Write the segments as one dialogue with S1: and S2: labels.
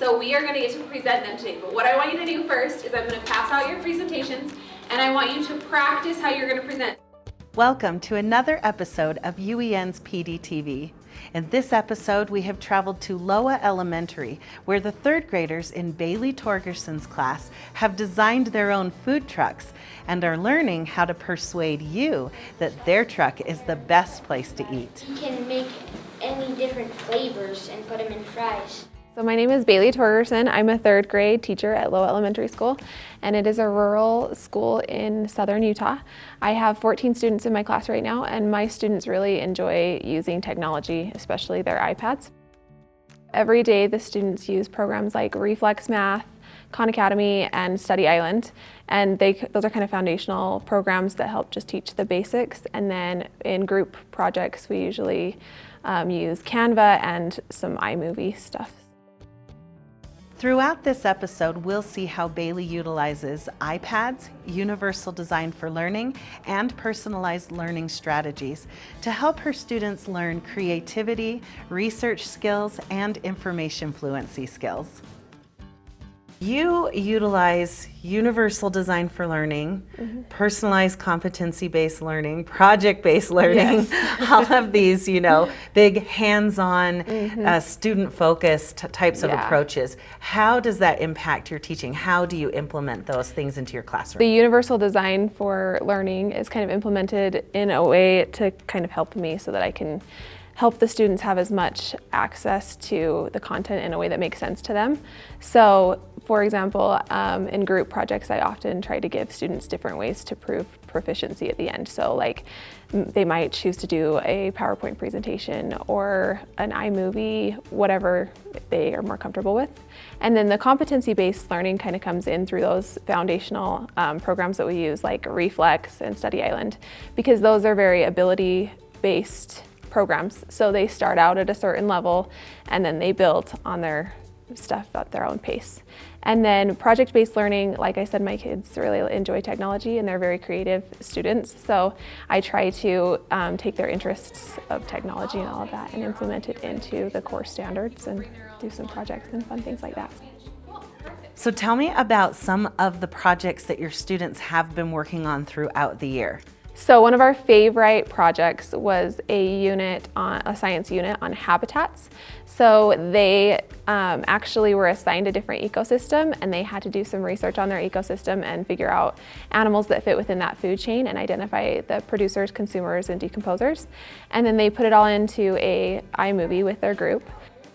S1: So we are going to get to present them today. But what I want you to do first is I'm going to pass out your presentations, and I want you to practice how you're going to present.
S2: Welcome to another episode of UEN's PDTV. In this episode, we have traveled to Loa Elementary, where the third graders in Bailey Torgerson's class have designed their own food trucks and are learning how to persuade you that their truck is the best place to eat.
S3: You can make any different flavors and put them in fries.
S4: So my name is Bailey Torgerson. I'm a third grade teacher at Loa Elementary School, and it is a rural school in southern Utah. I have 14 students in my class right now, and my students really enjoy using technology, especially their iPads. Every day the students use programs like Reflex Math, Khan Academy, and Study Island, and those are kind of foundational programs that help just teach the basics. And then in group projects we usually use Canva and some iMovie stuff.
S2: Throughout this episode, we'll see how Bailey utilizes iPads, universal design for learning, and personalized learning strategies to help her students learn creativity, research skills, and information fluency skills. You utilize universal design for learning, personalized competency-based learning, project-based learning, all of these, big hands-on, student-focused types of approaches. How does that impact your teaching? How do you implement those things into your classroom?
S4: The universal design for learning is kind of implemented in a way to kind of help me so that I can help the students have as much access to the content in a way that makes sense to them. So, for example, in group projects, I often try to give students different ways to prove proficiency at the end. So like they might choose to do a PowerPoint presentation or an iMovie, whatever they are more comfortable with. And then the competency-based learning kind of comes in through those foundational programs that we use like Reflex and Study Island, because those are very ability-based programs. So they start out at a certain level and then they build on their stuff at their own pace. And then project-based learning, like I said, my kids really enjoy technology and they're very creative students. So I try to take their interests of technology and all of that and implement it into the course standards and do some projects and fun things like that.
S2: So tell me about some of the projects that your students have been working on throughout the year.
S4: So one of our favorite projects was a science unit on habitats. So they actually were assigned a different ecosystem and they had to do some research on their ecosystem and figure out animals that fit within that food chain and identify the producers, consumers, and decomposers. And then they put it all into a iMovie with their group.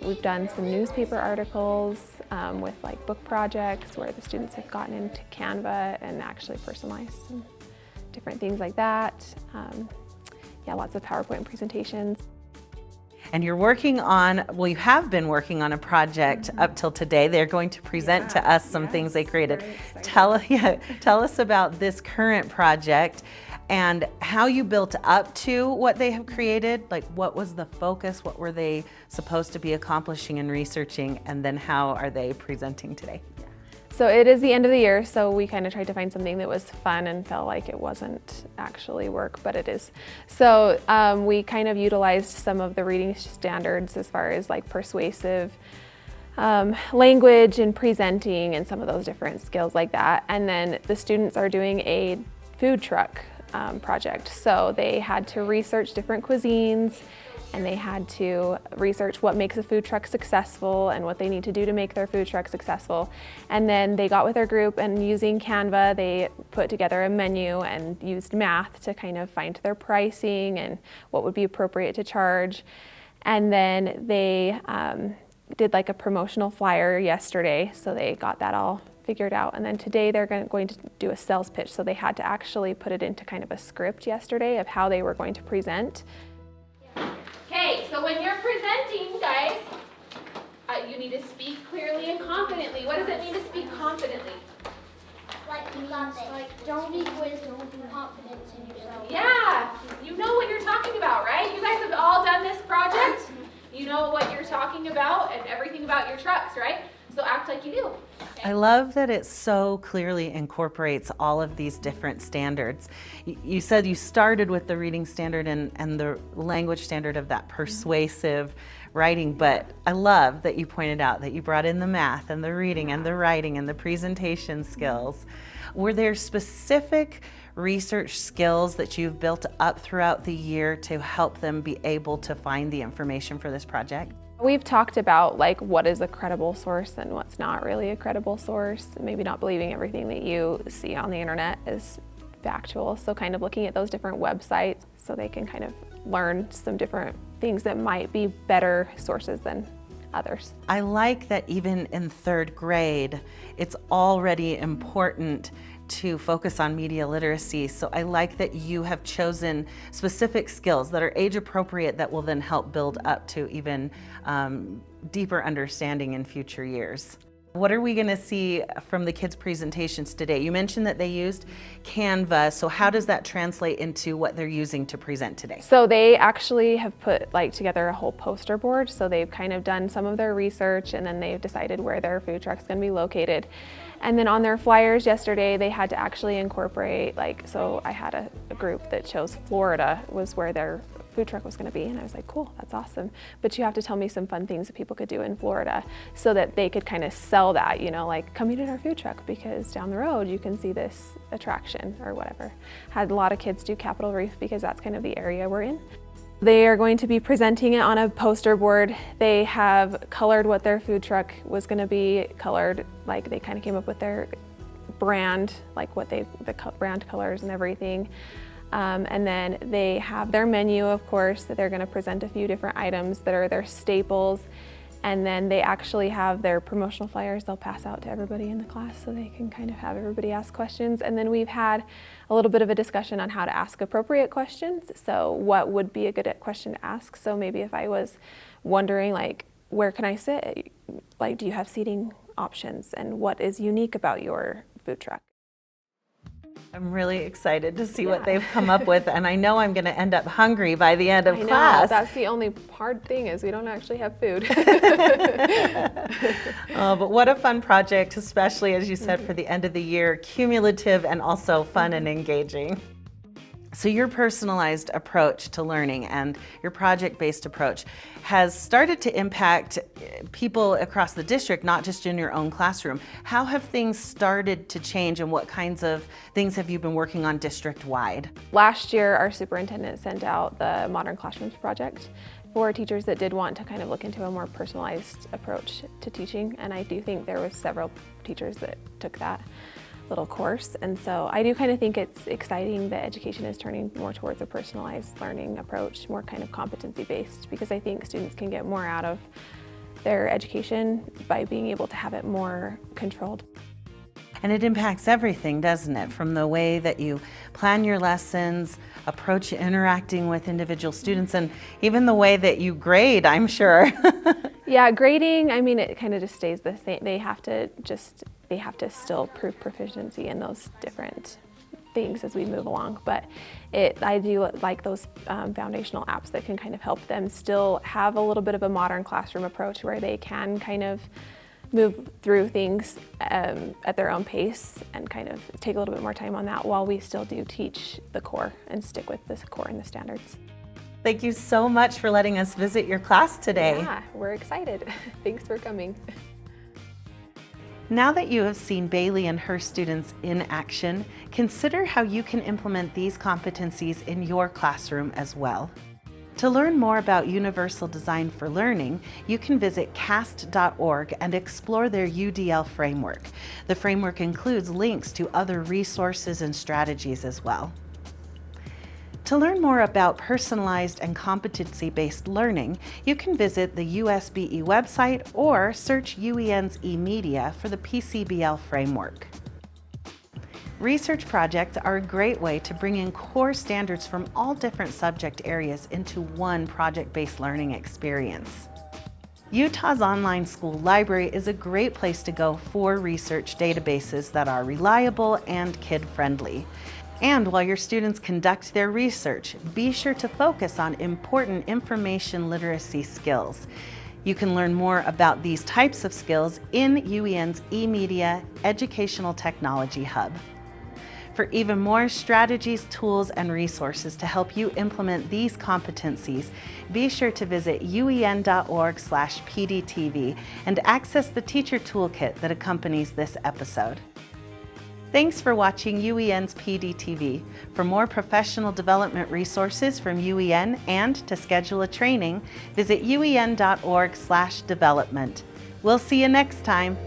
S4: We've done some newspaper articles with like book projects where the students have gotten into Canva and actually personalized some different things like that. Lots of PowerPoint presentations.
S2: And you're working on, you have been working on a project up till today. They're going to present to us some things they created. Tell us about this current project and how you built up to what they have created. Like, what was the focus? What were they supposed to be accomplishing and researching? And then how are they presenting today?
S4: So it is the end of the year, so we kind of tried to find something that was fun and felt like it wasn't actually work, but it is. So we kind of utilized some of the reading standards as far as like persuasive language and presenting and some of those different skills like that. And then the students are doing a food truck project. So they had to research different cuisines and they had to research what makes a food truck successful and what they need to do to make their food truck successful. And then they got with their group and using Canva, they put together a menu and used math to kind of find their pricing and what would be appropriate to charge. And then they did like a promotional flyer yesterday, so they got that all figured out. And then today they're going to do a sales pitch, so they had to actually put it into kind of a script yesterday of how they were going to present.
S1: Okay, so when you're presenting, guys, you need to speak clearly and confidently. What does it mean to speak confidently?
S3: Like you got this. Like don't be wisdom, confidence in yourself.
S1: Yeah, you know what you're talking about, right? You guys have all done this project. You know what you're talking about and everything about your trucks, right? So act like you do.
S2: I love that it so clearly incorporates all of these different standards. You said you started with the reading standard and the language standard of that persuasive writing, but I love that you pointed out that you brought in the math and the reading and the writing and the presentation skills. Were there specific research skills that you've built up throughout the year to help them be able to find the information for this project?
S4: We've talked about like what is a credible source and what's not really a credible source. Maybe not believing everything that you see on the internet is factual. So kind of looking at those different websites so they can kind of learn some different things that might be better sources than others.
S2: I like that even in third grade, it's already important to focus on media literacy. So I like that you have chosen specific skills that are age appropriate that will then help build up to even deeper understanding in future years. What are we going to see from the kids' presentations today? You mentioned that they used Canva, so how does that translate into what they're using to present today?
S4: So they actually have put together a whole poster board. So they've kind of done some of their research and then they've decided where their food truck's going to be located. And then on their flyers yesterday, they had to actually incorporate, so I had a group that chose Florida was where their food truck was going to be, and I was like, cool, that's awesome. But you have to tell me some fun things that people could do in Florida so that they could kind of sell that, like come eat at our food truck because down the road you can see this attraction or whatever. Had a lot of kids do Capitol Reef because that's kind of the area we're in. They are going to be presenting it on a poster board. They have colored what their food truck was going to be colored, they kind of came up with their brand, the brand colors and everything. And then they have their menu, of course, that they're going to present a few different items that are their staples. And then they actually have their promotional flyers they'll pass out to everybody in the class so they can kind of have everybody ask questions. And then we've had a little bit of a discussion on how to ask appropriate questions. So what would be a good question to ask? So maybe if I was wondering, where can I sit? Do you have seating options? And what is unique about your food truck?
S2: I'm really excited to see what they've come up with, and I know I'm going to end up hungry by the end of
S4: I
S2: class.
S4: know, that's the only hard thing is we don't actually have food.
S2: Oh, but what a fun project, especially as you said for the end of the year, cumulative and also fun and engaging. So your personalized approach to learning and your project-based approach has started to impact people across the district, not just in your own classroom. How have things started to change and what kinds of things have you been working on district-wide?
S4: Last year, our superintendent sent out the Modern Classrooms project for teachers that did want to kind of look into a more personalized approach to teaching, and I do think there was several teachers that took that little course. And so I do kind of think it's exciting that education is turning more towards a personalized learning approach, more kind of competency-based, because I think students can get more out of their education by being able to have it more controlled.
S2: And it impacts everything, doesn't it? From the way that you plan your lessons, approach interacting with individual students, and even the way that you grade, I'm sure.
S4: Yeah, grading, it kind of just stays the same. They have to still prove proficiency in those different things as we move along. But I do like those foundational apps that can kind of help them still have a little bit of a modern classroom approach where they can kind of move through things at their own pace and kind of take a little bit more time on that while we still do teach the core and stick with the core and the standards.
S2: Thank you so much for letting us visit your class today.
S4: Yeah, we're excited. Thanks for coming.
S2: Now that you have seen Bailey and her students in action, consider how you can implement these competencies in your classroom as well. To learn more about Universal Design for Learning, you can visit cast.org and explore their UDL framework. The framework includes links to other resources and strategies as well. To learn more about personalized and competency-based learning, you can visit the USBE website or search UEN's eMedia for the PCBL framework. Research projects are a great way to bring in core standards from all different subject areas into one project-based learning experience. Utah's online school library is a great place to go for research databases that are reliable and kid-friendly. And while your students conduct their research, be sure to focus on important information literacy skills. You can learn more about these types of skills in UEN's eMedia Educational Technology Hub. For even more strategies, tools, and resources to help you implement these competencies, be sure to visit uen.org/PDTV and access the teacher toolkit that accompanies this episode. Thanks for watching UEN's PDTV. For more professional development resources from UEN and to schedule a training, visit uen.org/development. We'll see you next time.